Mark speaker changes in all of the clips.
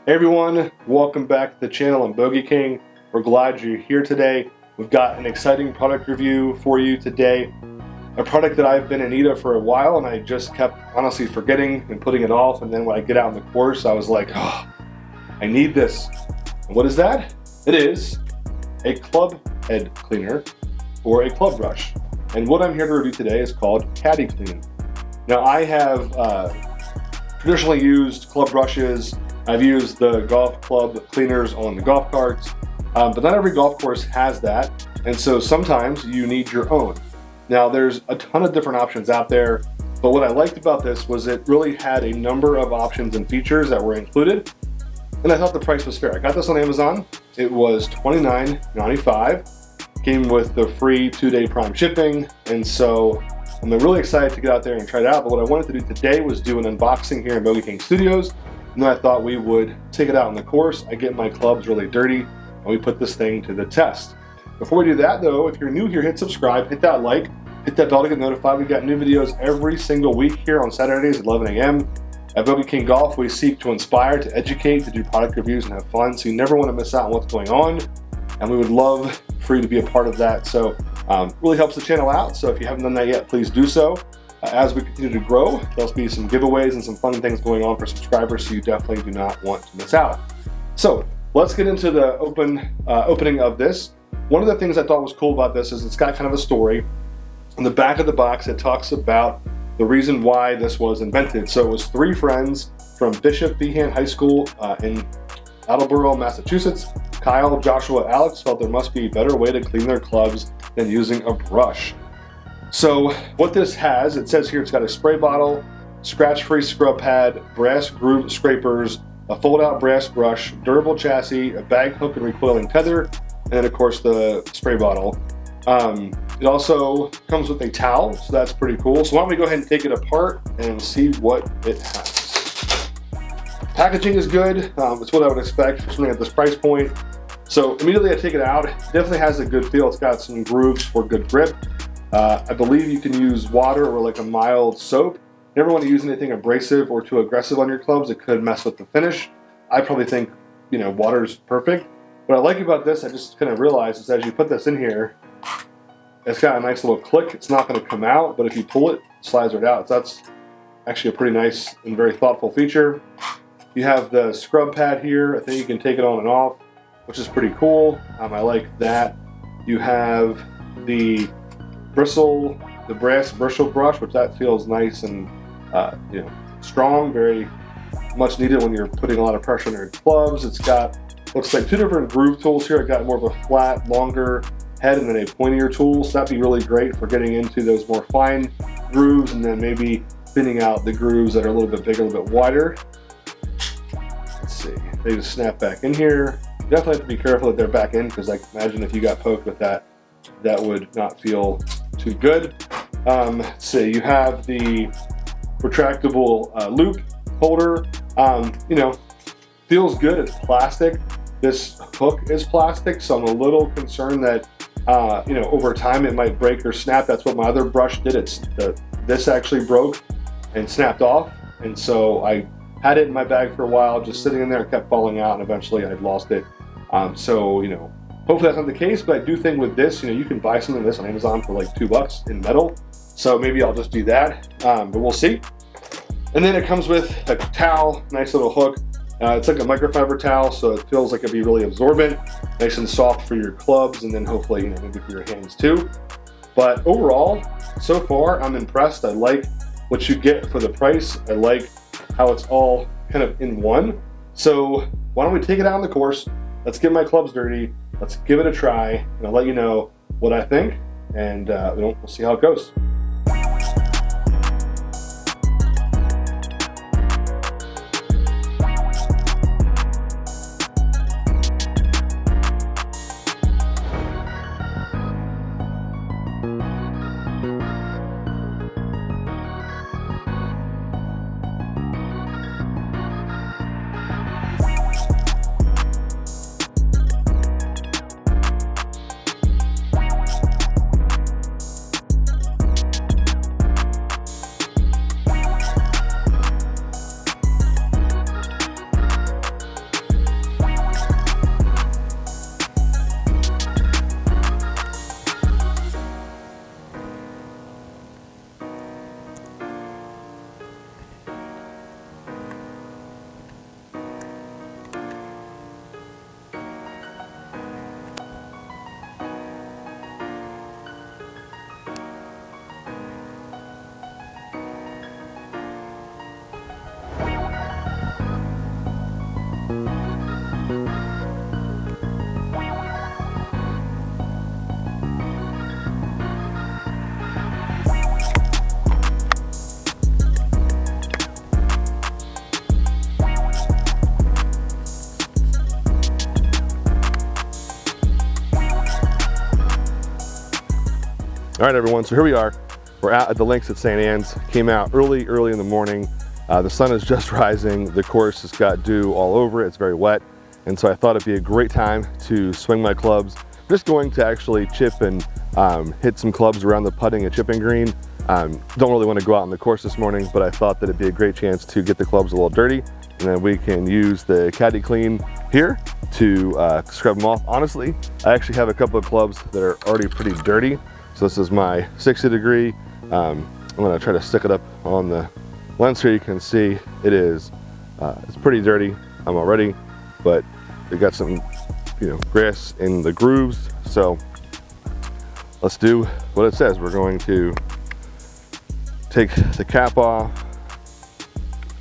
Speaker 1: Hey everyone, welcome back to the channel. I'm Bogey King. We're glad you're here today. We've got an exciting product review for you today. A product that I've been in need of for a while, and I just kept honestly forgetting and putting it off. And then when I get out in the course, I was like, oh, I need this. And what is that? It is a club head cleaner or a club brush. And what I'm here to review today is called Caddy Clean. Now I have traditionally used club brushes. I've used the golf club cleaners on the golf carts, but not every golf course has that. And so sometimes you need your own. Now there's a ton of different options out there, but what I liked about this was it really had a number of options and features that were included. And I thought the price was fair. I got this on Amazon. It was $29.95. Came with the free 2-day Prime shipping. And so I'm really excited to get out there and try it out. But what I wanted to do today was do an unboxing here in Bogey King Studios. And then I thought we would take it out on the course. I get my clubs really dirty and we put this thing to the test. Before we do that though, if you're new here, hit subscribe, hit that like, hit that bell to get notified. We got new videos every single week here on Saturdays at 11 a.m. At Bogey King Golf, we seek to inspire, to educate, to do product reviews and have fun. So you never want to miss out on what's going on. And we would love for you to be a part of that. So really helps the channel out. So if you haven't done that yet, please do so. As we continue to grow, there'll be some giveaways and some fun things going on for subscribers, so you definitely do not want to miss out. So let's get into the opening of this. One of the things I thought was cool about this is it's got kind of a story. On the back of the box, it talks about the reason why this was invented. So it was 3 friends from Bishop Behan High School in Attleboro, Massachusetts. Kyle, Joshua, Alex felt there must be a better way to clean their clubs than using a brush. So what this has, it says here it's got a spray bottle, scratch-free scrub pad, brass groove scrapers, a fold-out brass brush, durable chassis, a bag hook and recoiling tether, and then of course the spray bottle. It also comes with a towel, so that's pretty cool. So why don't we go ahead and take it apart and see what it has. Packaging is good. It's what I would expect for something at this price point. So immediately I take it out. It definitely has a good feel. It's got some grooves for good grip. I believe you can use water or like a mild soap. You never want to use anything abrasive or too aggressive on your clubs. It could mess with the finish. I probably think, water's perfect. What I like about this, I just kind of realized, is as you put this in here, it's got a nice little click. It's not going to come out, but if you pull it, it slides right out. So that's actually a pretty nice and very thoughtful feature. You have the scrub pad here. I think you can take it on and off, which is pretty cool. I like that. You have the brass bristle brush, which that feels nice and strong, very much needed when you're putting a lot of pressure on your clubs. It's got, looks like 2 different groove tools here. I got more of a flat, longer head and then a pointier tool, so that'd be really great for getting into those more fine grooves and then maybe thinning out the grooves that are a little bit bigger, a little bit wider. Let's see, they just snap back in here. You definitely have to be careful that they're back in, because I can imagine if you got poked with that, that would not feel too good. Let's see, you have the retractable loop holder. Feels good. It's plastic. This hook is plastic, so I'm a little concerned that over time it might break or snap. That's what my other brush did. This actually broke and snapped off, and so I had it in my bag for a while, just sitting in there. It kept falling out, and eventually I lost it. Hopefully that's not the case, but I do think with this, you can buy something like this on Amazon for like $2 in metal. So maybe I'll just do that, but we'll see. And then it comes with a towel, nice little hook. It's like a microfiber towel, so it feels like it'd be really absorbent, nice and soft for your clubs, and then hopefully, maybe for your hands too. But overall, so far, I'm impressed. I like what you get for the price. I like how it's all kind of in one. So why don't we take it out on the course? Let's get my clubs dirty. Let's give it a try, and I'll let you know what I think, and we'll see how it goes. right, everyone, so here we are. We're out at the links at St. Anne's. Came out early in the morning. The sun is just rising. The course has got dew all over it. It's very wet. And so I thought it'd be a great time to swing my clubs. I'm just going to actually chip and hit some clubs around the putting and chipping green. Don't really want to go out on the course this morning, but I thought that it'd be a great chance to get the clubs a little dirty. And then we can use the Caddy Clean here to scrub them off. Honestly, I actually have a couple of clubs that are already pretty dirty. So this is my 60 degree. I'm gonna try to stick it up on the lens here. You can see it is, it's pretty dirty already, but it got some, grass in the grooves. So let's do what it says. We're going to take the cap off,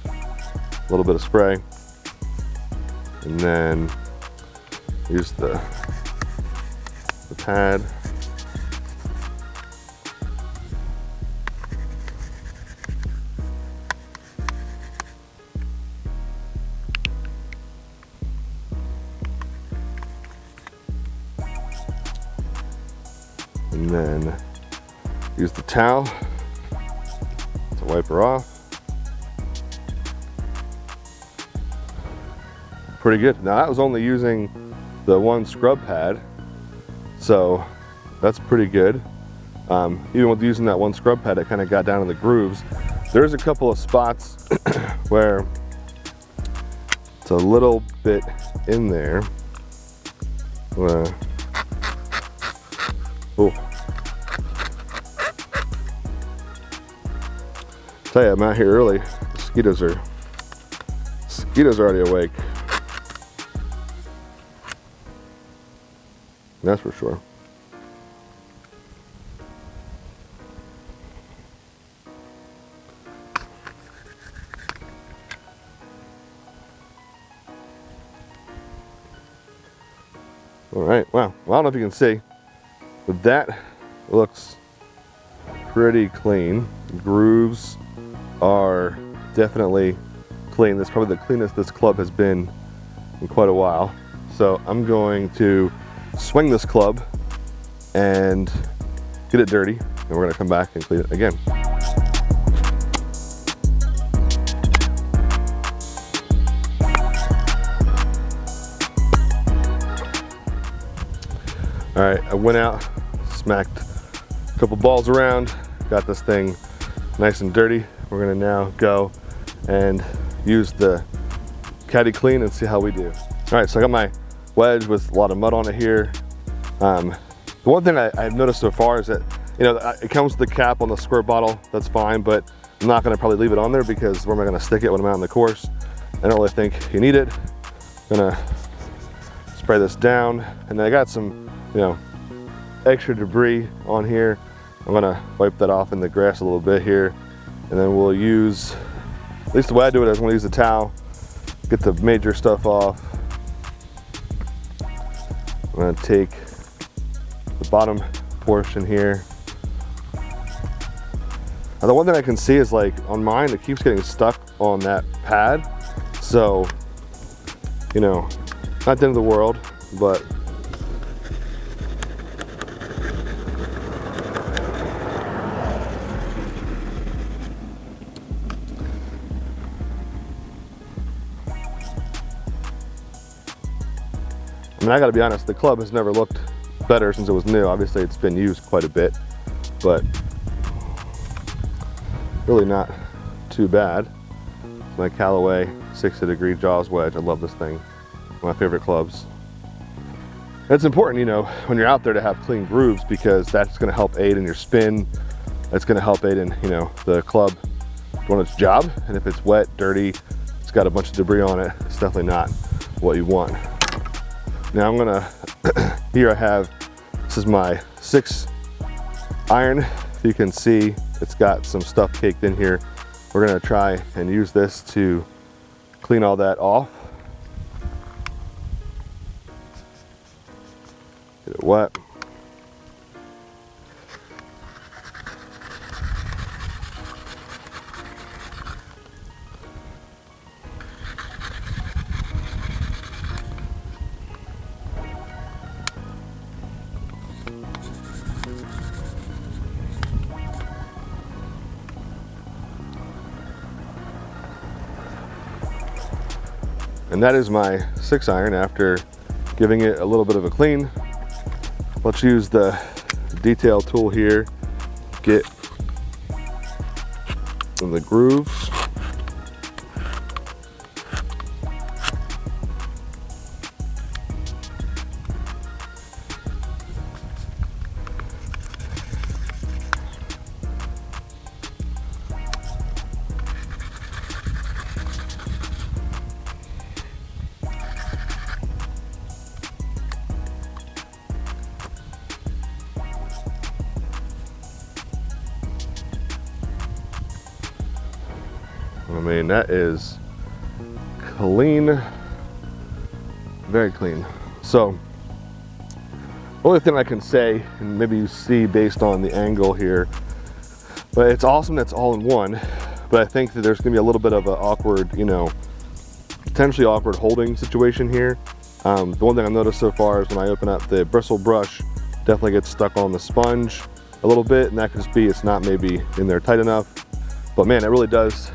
Speaker 1: a little bit of spray, and then use the pad. And then use the towel to wipe her off. Pretty good. Now that was only using the one scrub pad, so that's pretty good. Even with using that one scrub pad, it kind of got down in the grooves. There's a couple of spots where it's a little bit in there. Oh. Tell you, I'm out here early. Mosquitoes are already awake. That's for sure. All right, wow. Well, I don't know if you can see, but that looks pretty clean. The grooves are definitely clean. That's probably the cleanest this club has been in quite a while. So I'm going to swing this club and get it dirty, and we're gonna come back and clean it again. All right, I went out, smacked a couple balls around, got this thing nice and dirty. We're gonna now go and use the Caddy Clean and see how we do. All right, so I got my wedge with a lot of mud on it here. The one thing I've noticed so far is that, it comes with the cap on the squirt bottle, that's fine, but I'm not gonna probably leave it on there because where am I gonna stick it when I'm out on the course? I don't really think you need it. I'm gonna spray this down, and then I got some, extra debris on here. I'm gonna wipe that off in the grass a little bit here, and then we'll use, at least the way I do it is I'm gonna use the towel, get the major stuff off. I'm gonna take the bottom portion here. Now the one thing I can see is, like, on mine, it keeps getting stuck on that pad. So, not the end of the world, but I gotta be honest, the club has never looked better since it was new. Obviously it's been used quite a bit, but really not too bad. My Callaway 60 degree Jaws wedge. I love this thing. One of my favorite clubs. It's important, when you're out there to have clean grooves, because that's gonna help aid in your spin. That's gonna help aid in, the club doing its job. And if it's wet, dirty, it's got a bunch of debris on it, it's definitely not what you want. Now I'm gonna, here I have, this is my 6 iron. If you can see, it's got some stuff caked in here. We're gonna try and use this to clean all that off. Get it wet. And that is my 6-iron after giving it a little bit of a clean. Let's use the detail tool here, get in the grooves. I mean, that is clean, very clean. So, only thing I can say, and maybe you see based on the angle here, but it's awesome that's all in one, but I think that there's gonna be a little bit of an awkward, you know, potentially awkward holding situation here. The one thing I've noticed so far is when I open up the bristle brush, definitely gets stuck on the sponge a little bit, and that could just be it's not maybe in there tight enough. But man, it really does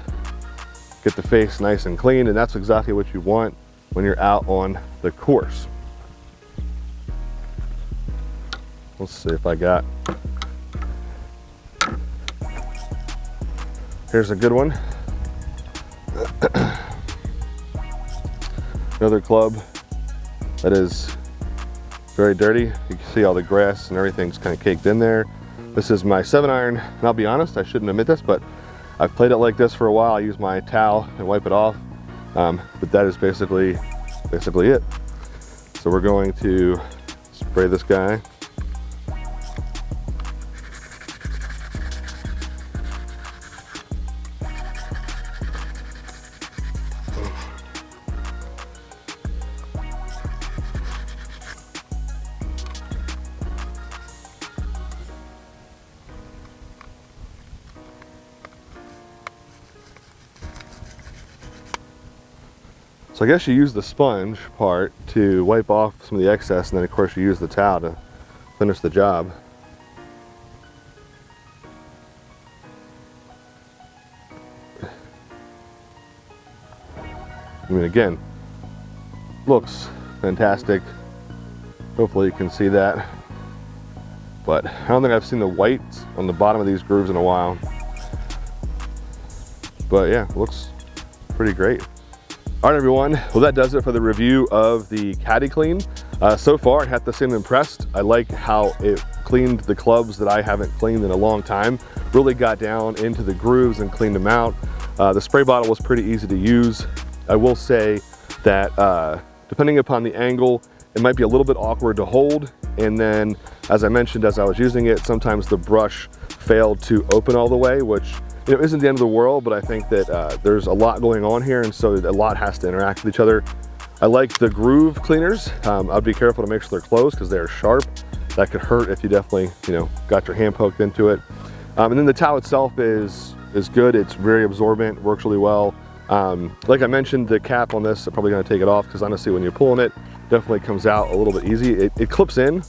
Speaker 1: get the face nice and clean, and that's exactly what you want when you're out on the course. Let's see if I got, here's a good one. Another club that is very dirty. You can see all the grass and everything's kind of caked in there. This is my 7-iron, and I'll be honest, I shouldn't admit this, but I've played it like this for a while. I use my towel and wipe it off, but that is basically it. So we're going to spray this guy. So I guess you use the sponge part to wipe off some of the excess, and then of course you use the towel to finish the job. I mean, again, looks fantastic. Hopefully you can see that. But I don't think I've seen the white on the bottom of these grooves in a while. But yeah, looks pretty great. All right, everyone. Well, that does it for the review of the Caddy Clean. So far, I have to say I'm impressed. I like how it cleaned the clubs that I haven't cleaned in a long time. Really got down into the grooves and cleaned them out. The spray bottle was pretty easy to use. I will say that depending upon the angle, it might be a little bit awkward to hold. And then, as I mentioned, as I was using it, sometimes the brush failed to open all the way, which isn't the end of the world, but I think that there's a lot going on here, and so a lot has to interact with each other. I like the groove cleaners. I'd be careful to make sure they're closed because they're sharp. That could hurt if you definitely, got your hand poked into it. And then the towel itself is good. It's very absorbent, works really well. Like I mentioned, the cap on this, I'm probably gonna take it off because honestly, when you're pulling it, definitely comes out a little bit easy. It clips in.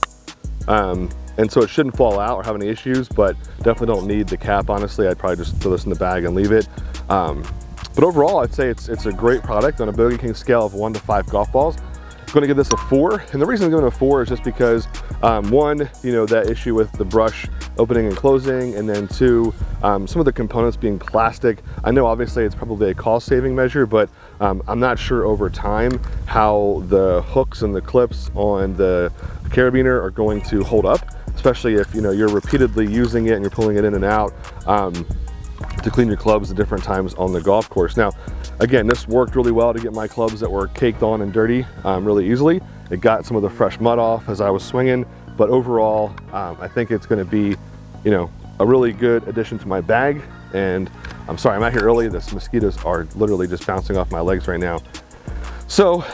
Speaker 1: And so it shouldn't fall out or have any issues, but definitely don't need the cap, honestly. I'd probably just throw this in the bag and leave it. But overall, I'd say it's a great product on a Bogey King scale of 1 to 5 golf balls. I'm gonna give this a 4. And the reason I'm giving it a 4 is just because, one, that issue with the brush opening and closing, and then 2, some of the components being plastic. I know obviously it's probably a cost saving measure, but I'm not sure over time how the hooks and the clips on the carabiner are going to hold up, especially if you're repeatedly using it and you're pulling it in and out to clean your clubs at different times on the golf course. Now, again, this worked really well to get my clubs that were caked on and dirty really easily. It got some of the fresh mud off as I was swinging, but overall, I think it's going to be, a really good addition to my bag. And I'm sorry, I'm out here early. The mosquitoes are literally just bouncing off my legs right now. So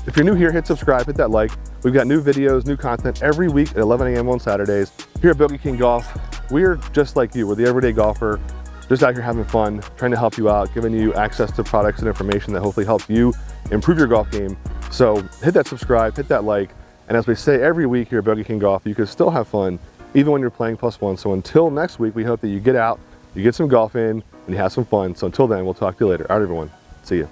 Speaker 1: if you're new here, hit subscribe, hit that like. We've got new videos, new content every week at 11 a.m. on Saturdays. Here at Bogey King Golf, we're just like you. We're the everyday golfer, just out here having fun, trying to help you out, giving you access to products and information that hopefully helps you improve your golf game. So hit that subscribe, hit that like, and as we say every week here at Bogey King Golf, you can still have fun even when you're playing +1. So until next week, we hope that you get out, you get some golf in, and you have some fun. So until then, we'll talk to you later. All right, everyone. See you.